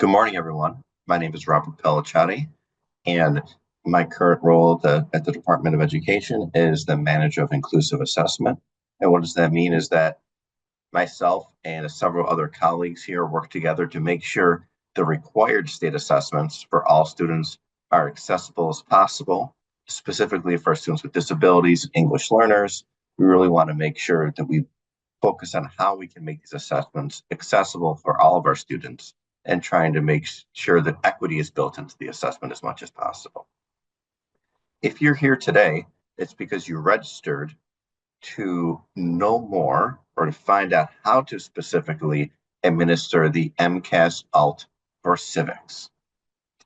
Good morning, everyone. My name is Robert Pellicciati, and my current role at the Department of Education is the Manager of Inclusive Assessment. And what does that mean is that myself and several other colleagues here work together to make sure the required state assessments for all students are accessible as possible, specifically for students with disabilities, English learners. We really want to make sure that we focus on how we can make these assessments accessible for all of our students and trying to make sure that equity is built into the assessment as much as possible. If you're here today, it's because you registered to know more or to find out how to specifically administer the MCAS-Alt for Civics.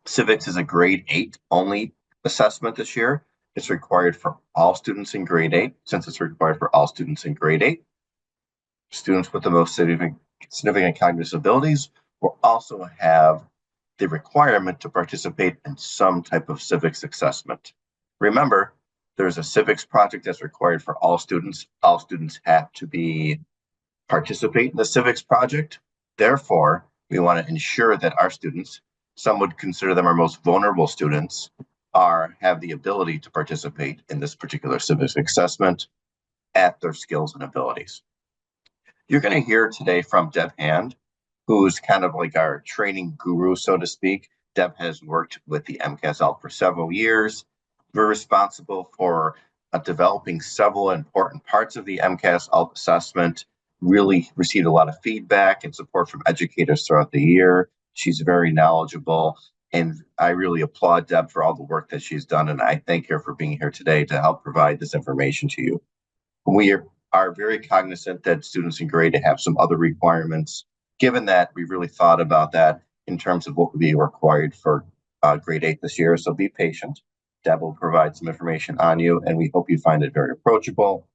Civics is a grade 8 only assessment this year. It's required for all students in grade 8. Since it's required for all students in grade 8, students with the most significant cognitive abilities will also have the requirement to participate in some type of civics assessment. Remember, there's a civics project that's required for all students. All students have to participate in the civics project. Therefore, we want to ensure that our students, some would consider them our most vulnerable students, have the ability to participate in this particular civics assessment at their skills and abilities. You're going to hear today from Deb Hand, who's kind of like our training guru, so to speak. Deb has worked with the MCAS-Alt for several years. We're responsible for developing several important parts of the MCAS-Alt assessment, really received a lot of feedback and support from educators throughout the year. She's very knowledgeable, and I really applaud Deb for all the work that she's done, and I thank her for being here today to help provide this information to you. We are very cognizant that students in grade have some other requirements. Given that, we really thought about that in terms of what would be required for grade 8 this year. So be patient. Deb will provide some information on you, and we hope you find it very approachable.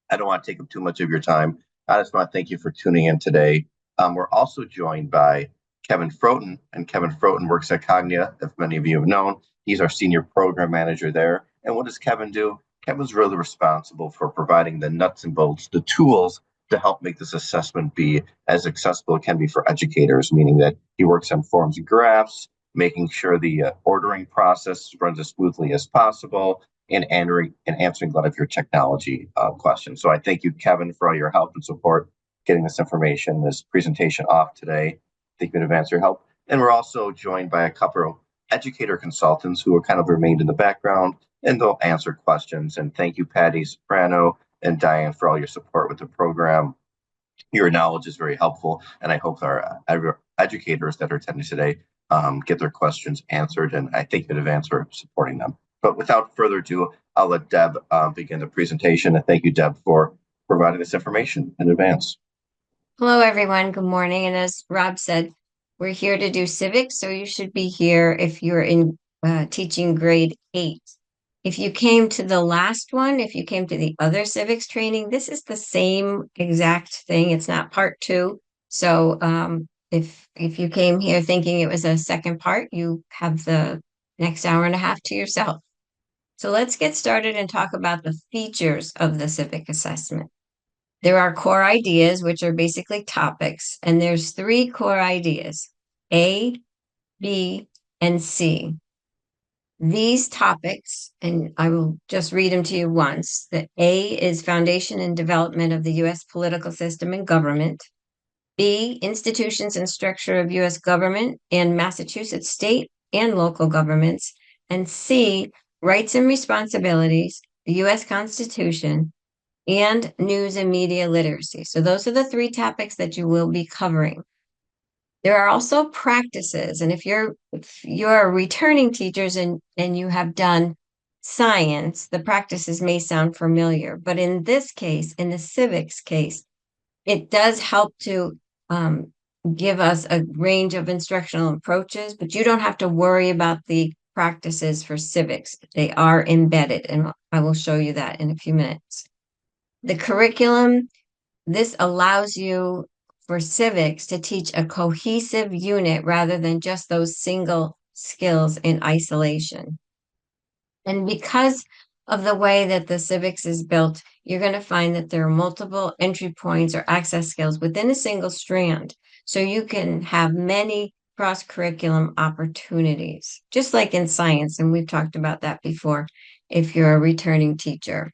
I don't want to take up too much of your time. I just want to thank you for tuning in today. We're also joined by Kevin Froten, and Kevin Froten works at Cognia, if many of you have known. He's our senior program manager there. And what does Kevin do? Kevin's really responsible for providing the nuts and bolts, the tools to help make this assessment be as accessible as it can be for educators, meaning that he works on forms and graphs, making sure the ordering process runs as smoothly as possible, and answering a lot of your technology questions. So I thank you, Kevin, for all your help and support getting this information, this presentation off today. Thank you in advance for your help. And we're also joined by a couple of educator consultants who are kind of remained in the background, and they'll answer questions. And thank you, Patty Soprano and Diane, for all your support with the program. Your knowledge is very helpful, and I hope our educators that are attending today get their questions answered, and I thank you in advance for supporting them. But without further ado, I'll let Deb begin the presentation. And thank you, Deb, for providing this information in advance. Hello, everyone. Good morning. And as Rob said, we're here to do civics, so you should be here if you're in teaching grade 8. If you came to the last one, if you came to the other civics training, this is the same exact thing. It's not part 2. So if you came here thinking it was a second part, you have the next hour and a half to yourself. So let's get started and talk about the features of the civic assessment. There are core ideas, which are basically topics, and there's 3 core ideas, A, B, and C. These topics, and I will just read them to you once. The A is Foundation and Development of the U.S. Political System and Government. B, Institutions and Structure of U.S. Government and Massachusetts state and local governments. And C, Rights and Responsibilities, the U.S. Constitution, and news and media literacy. So those are the 3 topics that you will be covering. There are also practices, and if you're returning teachers and you have done science, the practices may sound familiar, but in this case, in the civics case, it does help to give us a range of instructional approaches, but you don't have to worry about the practices for civics. They are embedded, and I will show you that in a few minutes. The curriculum, this allows you for civics to teach a cohesive unit rather than just those single skills in isolation. And because of the way that the civics is built, you're going to find that there are multiple entry points or access skills within a single strand. So you can have many cross-curriculum opportunities, just like in science, and we've talked about that before if you're a returning teacher.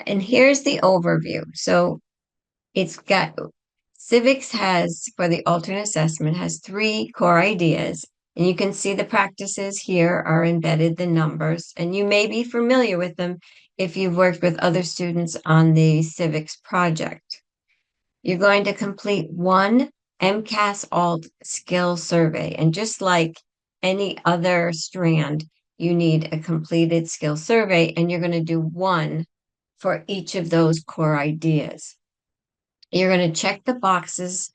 And here's the overview. So it's got Civics has, for the alternate assessment, has 3 core ideas. And you can see the practices here are embedded the numbers, and you may be familiar with them if you've worked with other students on the Civics project. You're going to complete one MCAS-Alt skill survey. And just like any other strand, you need a completed skill survey, and you're going to do one for each of those core ideas. You're going to check the boxes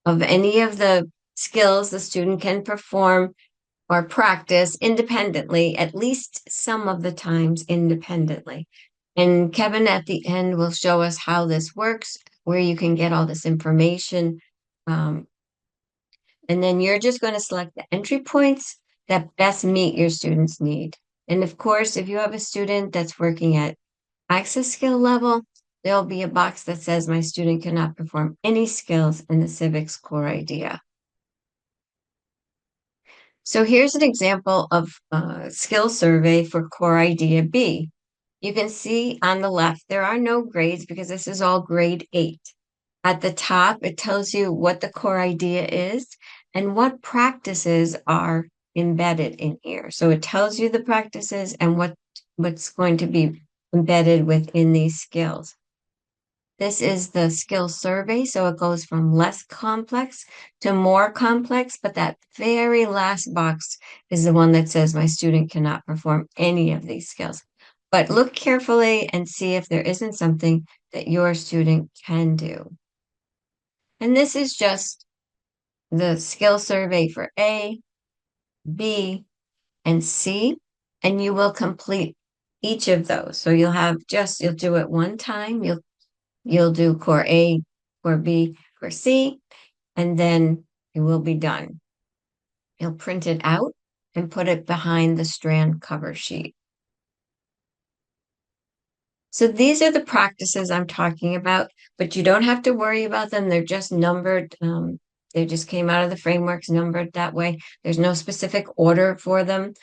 of any of the skills the student can perform or practice independently, at least some of the times independently. And Kevin at the end will show us how this works, where you can get all this information. And then you're just going to select the entry points that best meet your student's need. And of course, if you have a student that's working at access skill level, there'll be a box that says my student cannot perform any skills in the civics core idea. So here's an example of a skill survey for core idea B. You can see on the left, there are no grades because this is all grade 8. At the top, it tells you what the core idea is and what practices are embedded in here. So it tells you the practices and what's going to be embedded within these skills. This is the skill survey, so it goes from less complex to more complex, but that very last box is the one that says my student cannot perform any of these skills. But look carefully and see if there isn't something that your student can do. And this is just the skill survey for A, B, and C, and you will complete each of those. So you'll do it one time, you'll do core A, core B, core C, and then it will be done. You'll print it out and put it behind the strand cover sheet. So these are the practices I'm talking about, but you don't have to worry about them. They're just numbered. They just came out of the frameworks numbered that way. There's no specific order for them.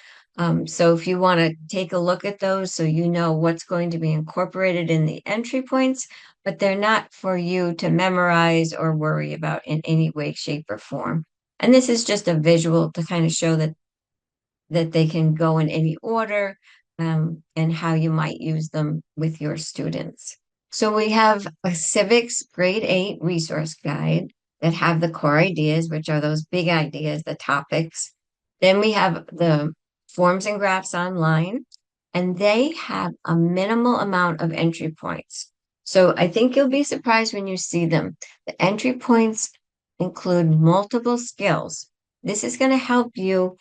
So if you want to take a look at those so you know what's going to be incorporated in the entry points, but they're not for you to memorize or worry about in any way, shape, or form. And this is just a visual to kind of show that they can go in any order, and how you might use them with your students. So we have a Civics Grade 8 resource guide that have the core ideas, which are those big ideas, the topics. Then we have the forms and graphs online, and they have a minimal amount of entry points. So I think you'll be surprised when you see them. The entry points include multiple skills. This is going to help you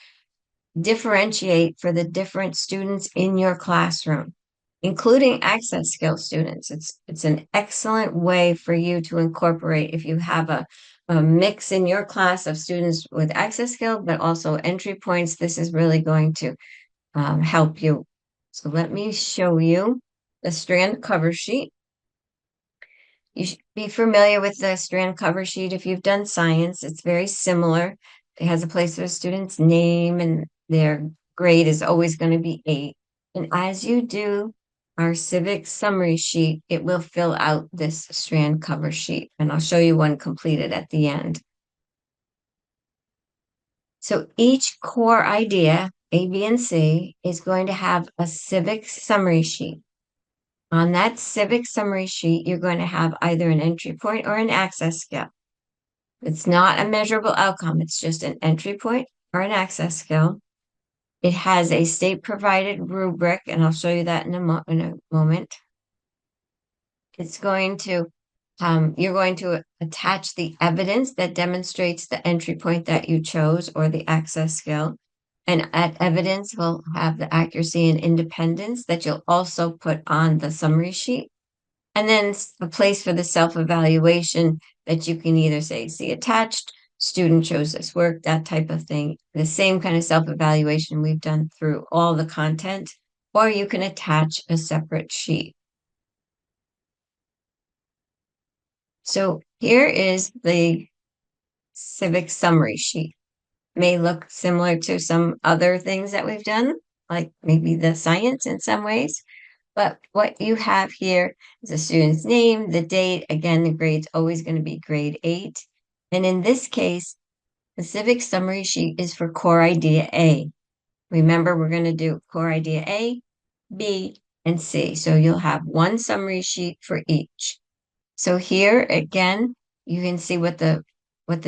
differentiate for the different students in your classroom, including access skill students. It's an excellent way for you to incorporate if you have a mix in your class of students with access skill, but also entry points. This is really going to help you. So let me show you the strand cover sheet. You should be familiar with the strand cover sheet if you've done science. It's very similar. It has a place for a student's name, and their grade is always going to be 8. And as you do our civics summary sheet, it will fill out this strand cover sheet. And I'll show you one completed at the end. So each core idea, A, B, and C, is going to have a civics summary sheet. On that civics summary sheet, you're going to have either an entry point or an access skill. It's not a measurable outcome. It's just an entry point or an access skill. It has a state-provided rubric, and I'll show you that in a moment. It's going to, you're going to attach the evidence that demonstrates the entry point that you chose or the access skill. And that evidence will have the accuracy and independence that you'll also put on the summary sheet. And then a place for the self-evaluation that you can either say, see attached, student chose this work, that type of thing. The same kind of self-evaluation we've done through all the content, or you can attach a separate sheet. So here is the civic summary sheet. may look similar to some other things that we've done, like maybe the science in some ways. But what you have here is the student's name, the date. Again, the grade's always going to be grade 8. And in this case, the civic summary sheet is for core idea A. Remember, we're going to do core idea A, B, and C. So you'll have one summary sheet for each. So here again, you can see what the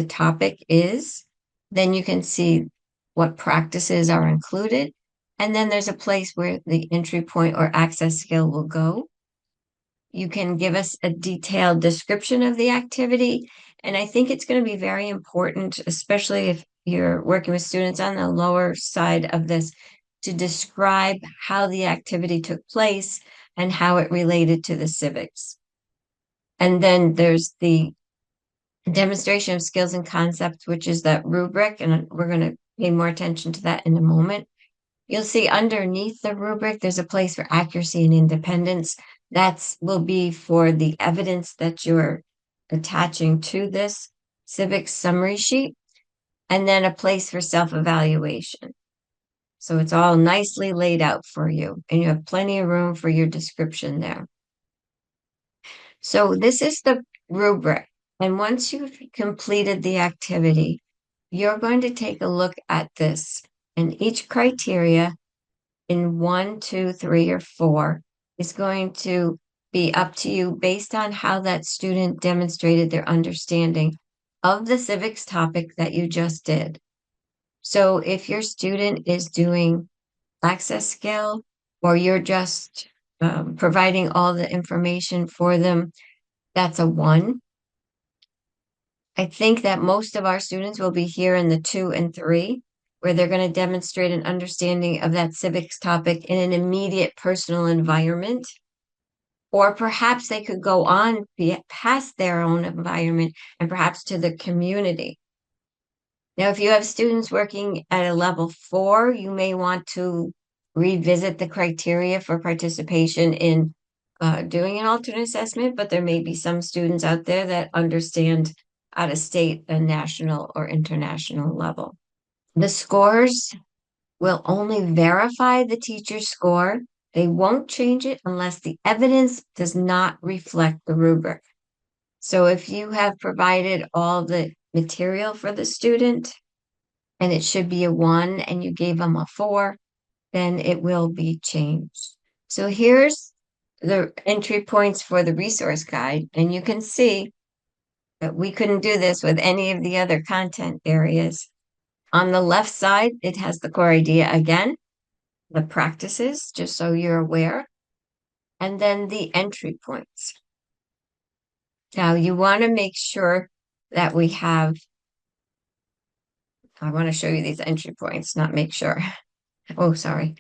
topic is. Then you can see what practices are included. And then there's a place where the entry point or access skill will go. You can give us a detailed description of the activity. And I think it's going to be very important, especially if you're working with students on the lower side of this, to describe how the activity took place and how it related to the civics. And then there's the demonstration of skills and concepts, which is that rubric, and we're going to pay more attention to that in a moment. You'll see underneath the rubric, there's a place for accuracy and independence. That will be for the evidence that you're attaching to this civics summary sheet, and then a place for self-evaluation. So it's all nicely laid out for you, and you have plenty of room for your description there. So this is the rubric. And once you've completed the activity, you're going to take a look at this. And each criteria in 1, 2, 3, or 4 is going to be up to you based on how that student demonstrated their understanding of the civics topic that you just did. So if your student is doing access skill, or you're just providing all the information for them, that's a 1. I think that most of our students will be here in the 2 and 3, where they're going to demonstrate an understanding of that civics topic in an immediate personal environment. Or perhaps they could go on past their own environment and perhaps to the community. Now, if you have students working at a level 4, you may want to revisit the criteria for participation in doing an alternate assessment, but there may be some students out there that understand at a state, a national, or international level. The scores will only verify the teacher's score. They won't change it unless the evidence does not reflect the rubric. So if you have provided all the material for the student and it should be a 1 and you gave them a 4, then it will be changed. So here's the entry points for the resource guide, and you can see that we couldn't do this with any of the other content areas. On the left side, it has the core idea again, the practices, just so you're aware, and then the entry points. Now you want to make sure that we have, I want to show you these entry points, not make sure. Oh, sorry.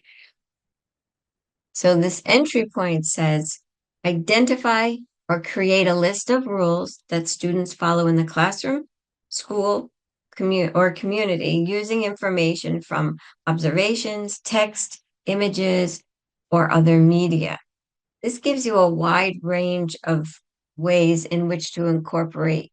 So this entry point says, identify or create a list of rules that students follow in the classroom, school, community using information from observations, text, images, or other media. This gives you a wide range of ways in which to incorporate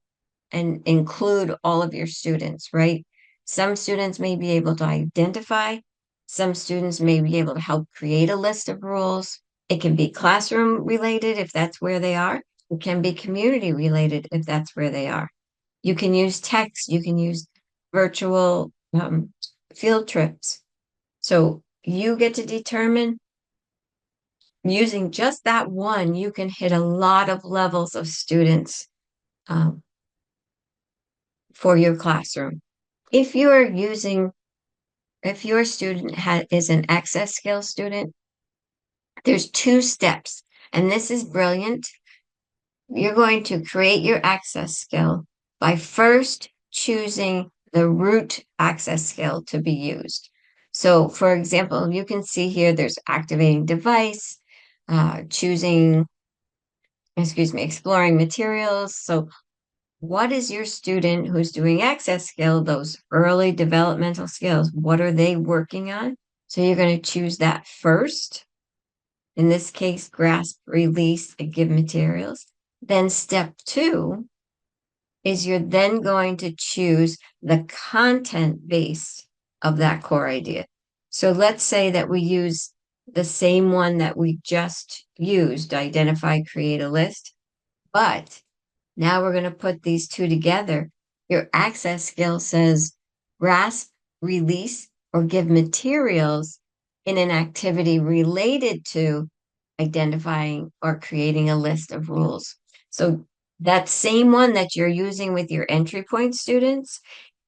and include all of your students, right? Some students may be able to identify, some students may be able to help create a list of rules. It can be classroom related if that's where they are. It can be community related if that's where they are. You can use text, you can use virtual field trips. So you get to determine, using just that one, you can hit a lot of levels of students for your classroom. If your student is an access skill student, there's 2 steps, and this is brilliant. You're going to create your access skill by first choosing the root access skill to be used. So for example, you can see here there's activating device, exploring materials. So what is your student who's doing access skill, those early developmental skills, what are they working on? So you're going to choose that first. In this case, grasp, release, and give materials. Then step 2 is you're then going to choose the content base of that core idea. So let's say that we use the same one that we just used, identify, create a list, but now we're going to put these two together. Your access skill says grasp, release, or give materials in an activity related to identifying or creating a list of rules. So that same one that you're using with your entry point students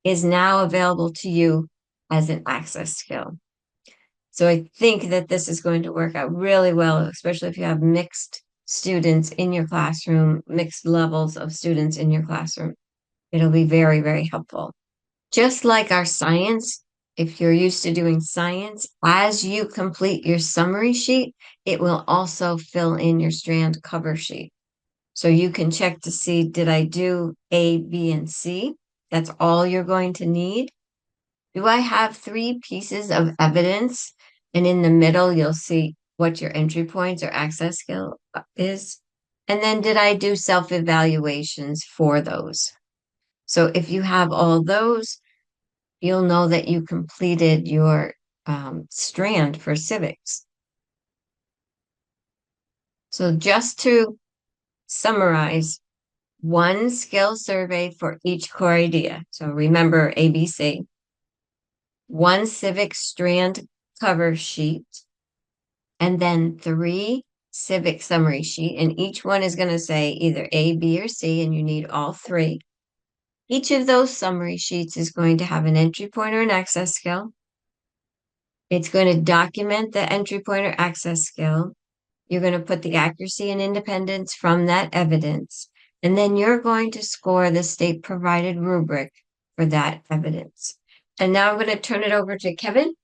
is now available to you as an access skill. So I think that this is going to work out really well, especially if you have mixed students in your classroom, mixed levels of students in your classroom. It'll be very, very helpful. Just like our science, if you're used to doing science, as you complete your summary sheet, it will also fill in your strand cover sheet. So you can check to see, did I do A, B, and C? That's all you're going to need. Do I have three pieces of evidence? And in the middle, you'll see what your entry points or access skill is. And then did I do self-evaluations for those? So if you have all those, you'll know that you completed your strand for civics. So just to summarize, one skill survey for each core idea. So remember ABC. One civic strand cover sheet, and then three civic summary sheet. And each one is going to say either A, B, or C, and you need all three. Each of those summary sheets is going to have an entry point or an access skill. It's going to document the entry point or access skill. You're going to put the accuracy and independence from that evidence. And then you're going to score the state provided rubric for that evidence. And now I'm going to turn it over to Kevin,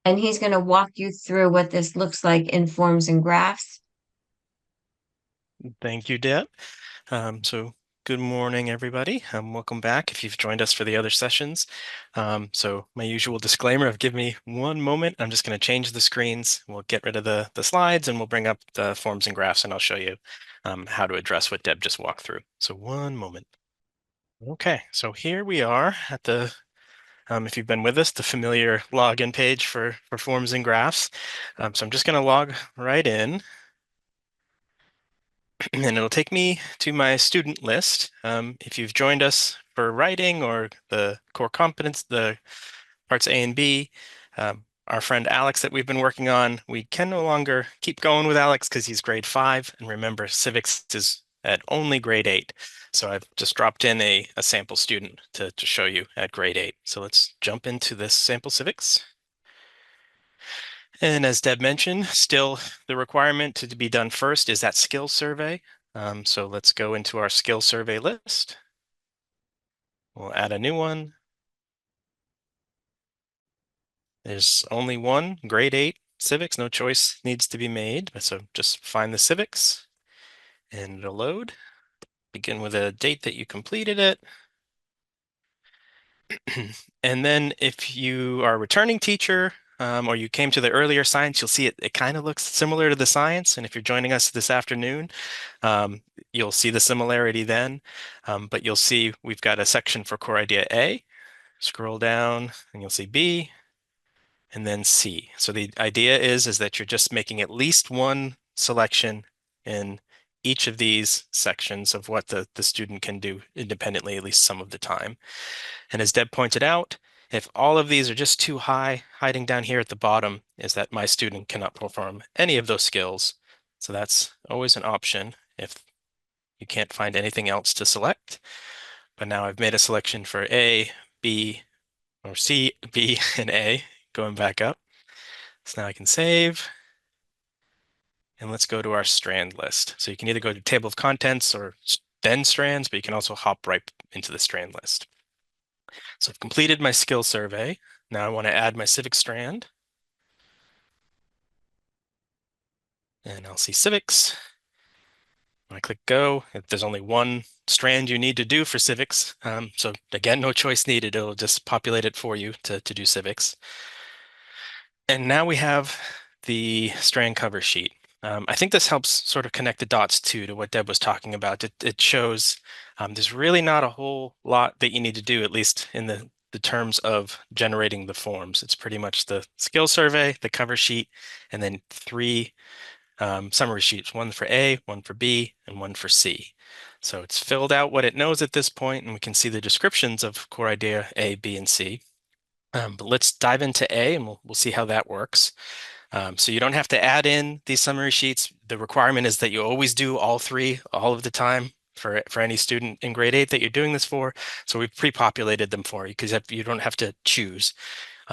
and he's going to walk you through what this looks like in forms and graphs. Thank you, Deb. So good morning, everybody. Welcome back if you've joined us for the other sessions. So my usual disclaimer give me one moment. I'm just going to change the screens. We'll get rid of the slides and we'll bring up the forms and graphs, and I'll show you how to address what Deb just walked through. So one moment. Okay, so here we are at the if you've been with us, the familiar login page for forms and graphs. So I'm just going to log right in. And it'll take me to my student list. If you've joined us for writing or the core competence, the parts A and B, our friend Alex that we've been working on, we can no longer keep going with Alex because he's grade 5. And remember, civics is at only grade 8. So I've just dropped in a sample student to show you at grade 8. So let's jump into this sample civics. And as Deb mentioned, still the requirement to be done first is that skill survey. So let's go into our skill survey list. We'll add a new one. There's only one, grade 8 civics, no choice needs to be made. So just find the civics and it'll load. Begin with a date that you completed it. And then if you are a returning teacher, or you came to the earlier science, you'll see it kind of looks similar to the science. And if you're joining us this afternoon, you'll see the similarity then. But you'll see we've got a section for core idea A. Scroll down and you'll see B and then C. So the idea is that you're just making at least one selection in each of these sections of what the student can do independently, at least some of the time. And as Deb pointed out, if all of these are just too high, hiding down here at the bottom is that my student cannot perform any of those skills. So that's always an option if you can't find anything else to select. But now I've made a selection for A, B, or C, B, and A, going back up. So now I can save. And let's go to our strand list. So you can either go to table of contents or then strands, but you can also hop right into the strand list. So I've completed my skill survey. Now I want to add my civic strand. And I'll see civics. When I click go, there's only one strand you need to do for civics. So again, no choice needed. It'll just populate it for you to do civics. And now we have the strand cover sheet. I think this helps sort of connect the dots too to what Deb was talking about. It shows There's really not a whole lot that you need to do, at least in the terms of generating the forms. It's pretty much the skill survey, the cover sheet, and then 3 summary sheets, one for A, one for B, and one for C. So it's filled out what it knows at this point, and we can see the descriptions of core idea A, B, and C. But let's dive into A, and we'll see how that works. So you don't have to add in these summary sheets. The requirement is that you always do all 3 all of the time for any student in grade 8 that you're doing this for. So we've pre-populated them for you because you don't have to choose.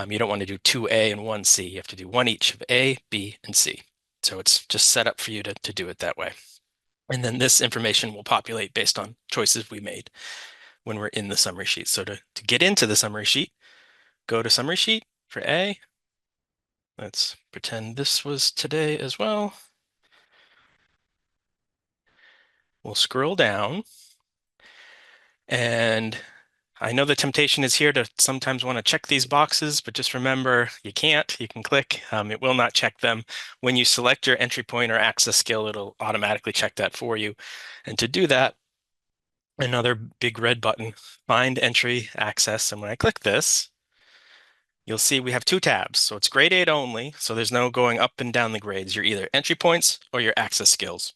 You don't want to do 2A and 1C. You have to do 1 each of A, B, and C. So it's just set up for you to do it that way. And then this information will populate based on choices we made when we're in the summary sheet. So to get into the summary sheet, go to summary sheet for A. Let's pretend this was today as well. We'll scroll down, and I know the temptation is here to sometimes want to check these boxes, but just remember you can't. You can click. It will not check them. When you select your entry point or access skill, it'll automatically check that for you. And to do that, another big red button, Find Entry Access. And when I click this, you'll see we have 2 tabs. So it's grade 8 only. So there's no going up and down the grades. You're either entry points or your access skills.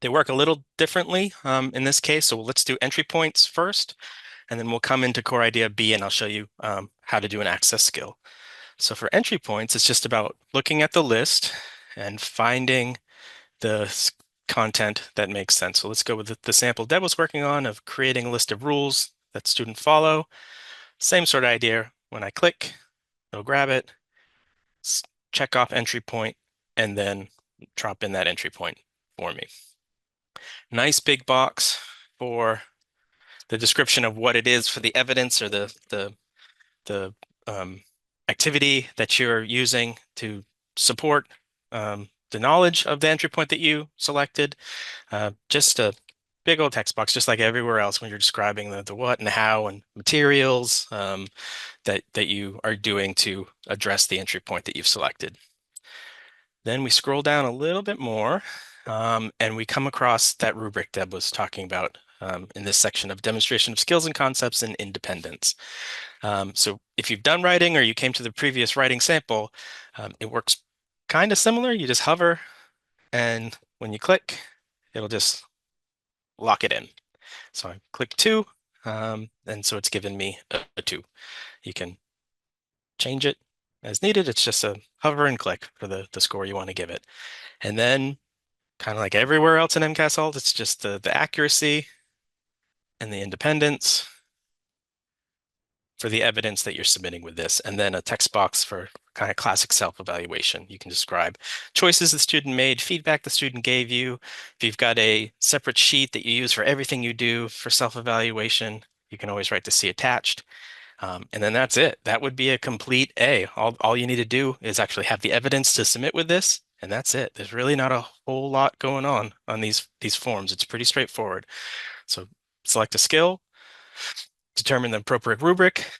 They work a little differently in this case. So let's do entry points first, and then we'll come into core idea B, and I'll show you how to do an access skill. So for entry points, it's just about looking at the list and finding the content that makes sense. So let's go with the sample Deb was working on of creating a list of rules that students follow. Same sort of idea. When I click, it'll grab it, check off entry point, and then drop in that entry point for me. Nice big box for the description of what it is for the evidence or the activity that you're using to support the knowledge of the entry point that you selected. Just a big old text box, just like everywhere else when you're describing the what and how and materials that you are doing to address the entry point that you've selected. Then we scroll down a little bit more, and we come across that rubric Deb was talking about in this section of demonstration of skills and concepts and independence. So if you've done writing or you came to the previous writing sample, it works kind of similar. You just hover, and when you click, it'll just lock it in. So I click 2, and so it's given me a 2. You can change it as needed. It's just a hover and click for the score you want to give it. And then kind of like everywhere else in MCAS-Alt, it's just the accuracy and the independence for the evidence that you're submitting with this, and then a text box for kind of classic self-evaluation. You can describe choices the student made, feedback the student gave you. If you've got a separate sheet that you use for everything you do for self-evaluation, you can always write the C attached. And then that's it. That would be a complete A. All you need to do is actually have the evidence to submit with this, and that's it. There's really not a whole lot going on these forms. It's pretty straightforward. So select a skill, determine the appropriate rubric,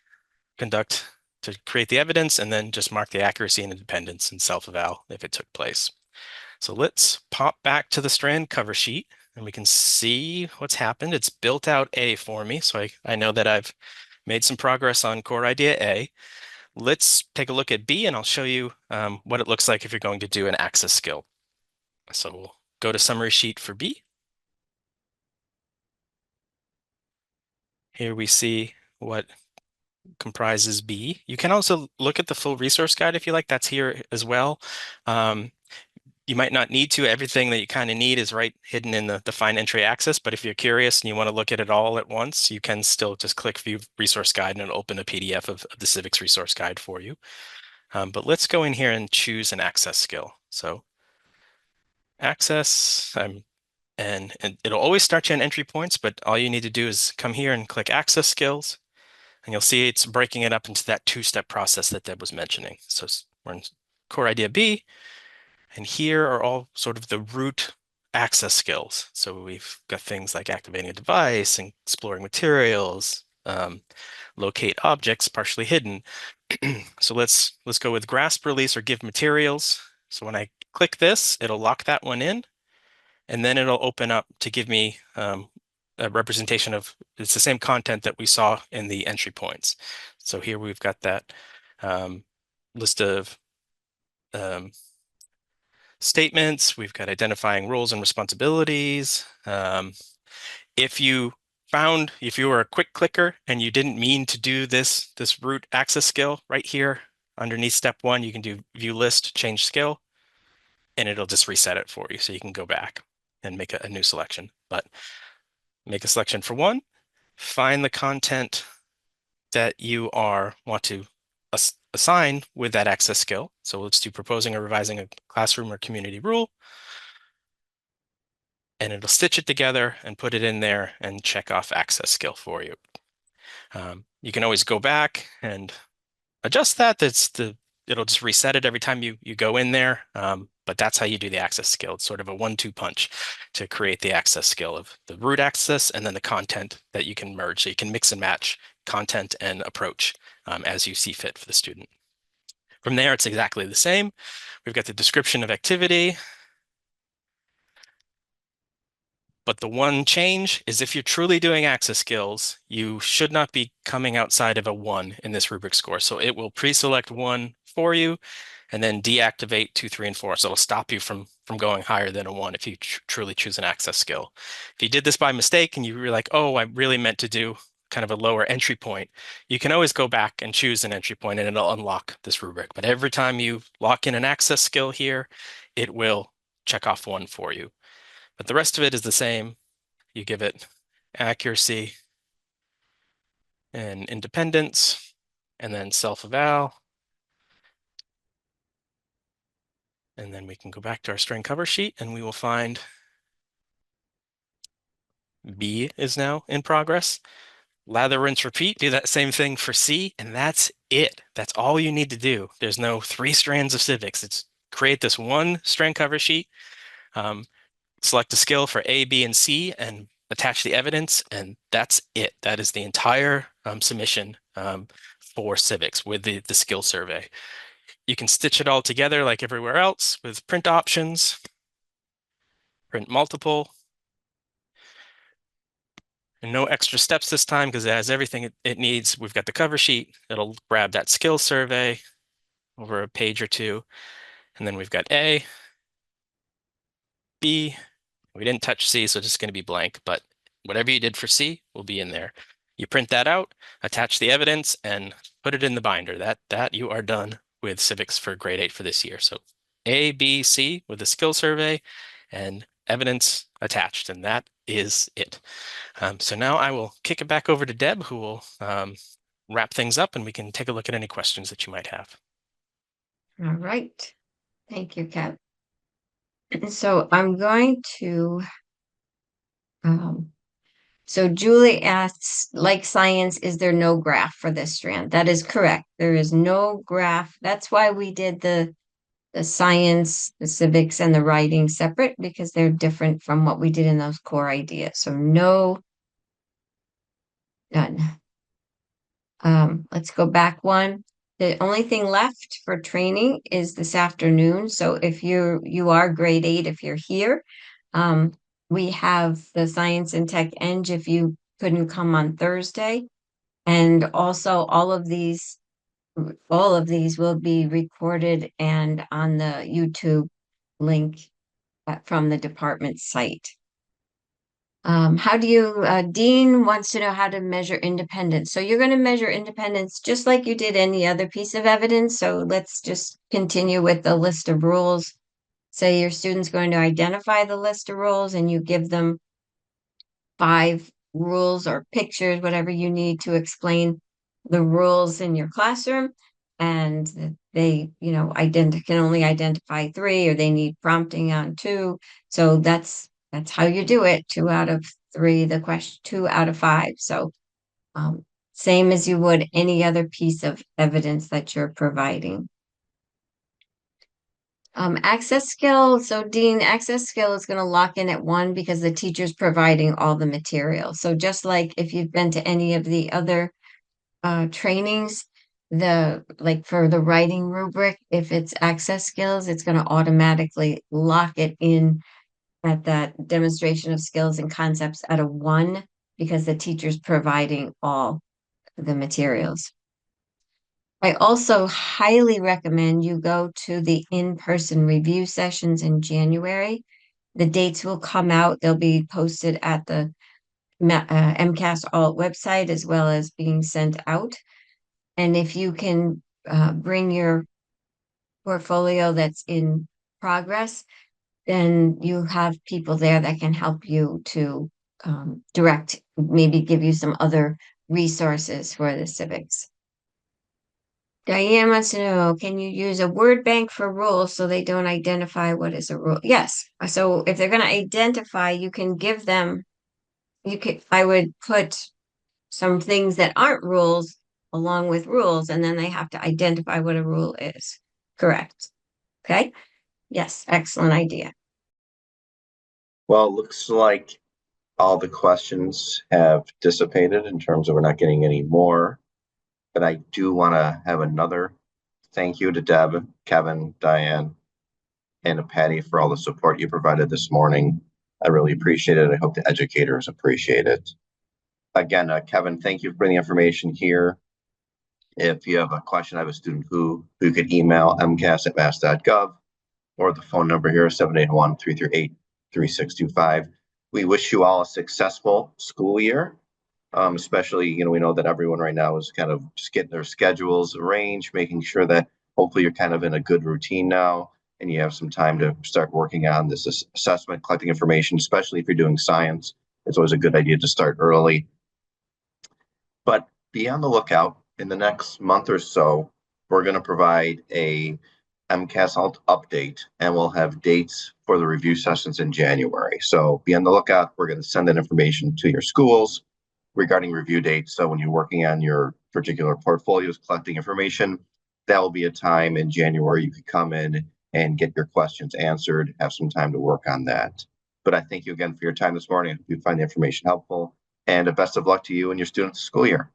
conduct to create the evidence, and then just mark the accuracy and independence and self-eval if it took place. So let's pop back to the Strand cover sheet, and we can see what's happened. It's built out A for me, so I know that I've made some progress on core idea A. Let's take a look at B, and I'll show you what it looks like if you're going to do an access skill. So we'll go to summary sheet for B. Here we see what comprises B. You can also look at the full resource guide if you like. That's here as well. You might not need to. Everything that you kind of need is right hidden in the Find Entry Access, but if you're curious and you want to look at it all at once, you can still just click View Resource Guide and it'll open a PDF of the Civics resource guide for you. But let's go in here and choose an access skill. So access, and it'll always start you on entry points, but all you need to do is come here and click Access Skills, and you'll see it's breaking it up into that 2-step process that Deb was mentioning. So we're in core idea B, and here are all sort of the root access skills. So we've got things like activating a device and exploring materials, locate objects partially hidden. So let's go with grasp, release, or give materials. So when I click this, it'll lock that one in, and then it'll open up to give me a a representation of, it's the same content that we saw in the entry points. So here we've got that list of statements. We've got identifying roles and responsibilities. If you were a quick clicker and you didn't mean to do this root access skill right here underneath step 1, you can do view list, change skill, and it'll just reset it for you. So you can go back and make a new selection, but make a selection for 1, find the content that you want to assign with that access skill. So let's do proposing or revising a classroom or community rule. And it'll stitch it together and put it in there and check off access skill for you. You can always go back and adjust that. It'll just reset it every time you go in there. But that's how you do the access skill. It's sort of a 1-2 punch to create the access skill of the root access and then the content that you can merge. So you can mix and match content and approach as you see fit for the student. From there, it's exactly the same. We've got the description of activity. But the one change is if you're truly doing access skills, you should not be coming outside of a 1 in this rubric score. So it will pre-select 1 for you and then deactivate 2, 3, and 4. So it'll stop you from going higher than a 1 if you truly choose an access skill. If you did this by mistake and you were like, oh, I really meant to do kind of a lower entry point, you can always go back and choose an entry point and it'll unlock this rubric. But every time you lock in an access skill here, it will check off 1 for you. But the rest of it is the same. You give it accuracy and independence, and then self-eval. And then we can go back to our string cover sheet and we will find B is now in progress. Lather, rinse, repeat, do that same thing for C, and that's it. That's all you need to do. There's no 3 strands of civics. It's create this 1 string cover sheet, select a skill for A, B, and C, and attach the evidence, and that's it. That is the entire submission for civics with the skill survey. You can stitch it all together like everywhere else with print options, print multiple, and no extra steps this time because it has everything it needs. We've got the cover sheet. It'll grab that skill survey over a page or 2, and then we've got A, B. We didn't touch C, so it's just going to be blank, but whatever you did for C will be in there. You print that out, attach the evidence, and put it in the binder. That you are done with civics for grade 8 for this year. So A, B, C with the skill survey and evidence attached, and that is it. So now I will kick it back over to Deb, who will wrap things up, and we can take a look at any questions that you might have. All right. Thank you, Kat. So I'm going to, so Julie asks, like science, is there no graph for this strand? That is correct. There is no graph. That's why we did the science, the civics, and the writing separate, because they're different from what we did in those core ideas. So no, none. Let's go back 1. The only thing left for training is this afternoon. So if you are grade 8, if you're here, we have the science and tech eng if you couldn't come on Thursday. And also all of these will be recorded and on the YouTube link from the department site. How do you, Dean wants to know how to measure independence. So you're going to measure independence just like you did any other piece of evidence. So let's just continue with the list of rules. Say your student's going to identify the list of rules and you give them 5 rules or pictures, whatever you need to explain the rules in your classroom. And they, can only identify 3, or they need prompting on 2. So that's how you do it. 2 out of 3, the question 2 out of 5. So same as you would any other piece of evidence that you're providing. Access skill. So Dean, access skill is going to lock in at 1 because the teacher's providing all the material. So just like if you've been to any of the other trainings, like for the writing rubric, if it's access skills, it's going to automatically lock it in at that demonstration of skills and concepts at a 1 because the teacher's providing all the materials. I also highly recommend you go to the in-person review sessions in January. The dates will come out. They'll be posted at the MCAS-Alt website as well as being sent out. And if you can bring your portfolio that's in progress, then you have people there that can help you to direct, maybe give you some other resources for the civics. Diane wants to know, can you use a word bank for rules so they don't identify what is a rule? Yes. So if they're going to identify, you can give them, I would put some things that aren't rules along with rules, and then they have to identify what a rule is. Correct. Okay. Yes. Excellent idea. Well, it looks like all the questions have dissipated in terms of we're not getting any more. But I do want to have another thank you to Deb, Kevin, Diane, and Patty for all the support you provided this morning. I really appreciate it. I hope the educators appreciate it. Again, Kevin, thank you for bringing the information here. If you have a question, I have a student who could email mcas@mass.gov or the phone number here, 781-338-3625. We wish you all a successful school year. Especially, we know that everyone right now is kind of just getting their schedules arranged, making sure that hopefully you're kind of in a good routine now and you have some time to start working on this assessment, collecting information, especially if you're doing science. It's always a good idea to start early. But be on the lookout. In the next month or so, we're going to provide a MCAS-Alt update, and we'll have dates for the review sessions in January. So be on the lookout. We're going to send that information to your schools regarding review dates. So when you're working on your particular portfolios, collecting information, that will be a time in January you could come in and get your questions answered, have some time to work on that. But I thank you again for your time this morning. I hope you find the information helpful, and best of luck to you and your students' school year.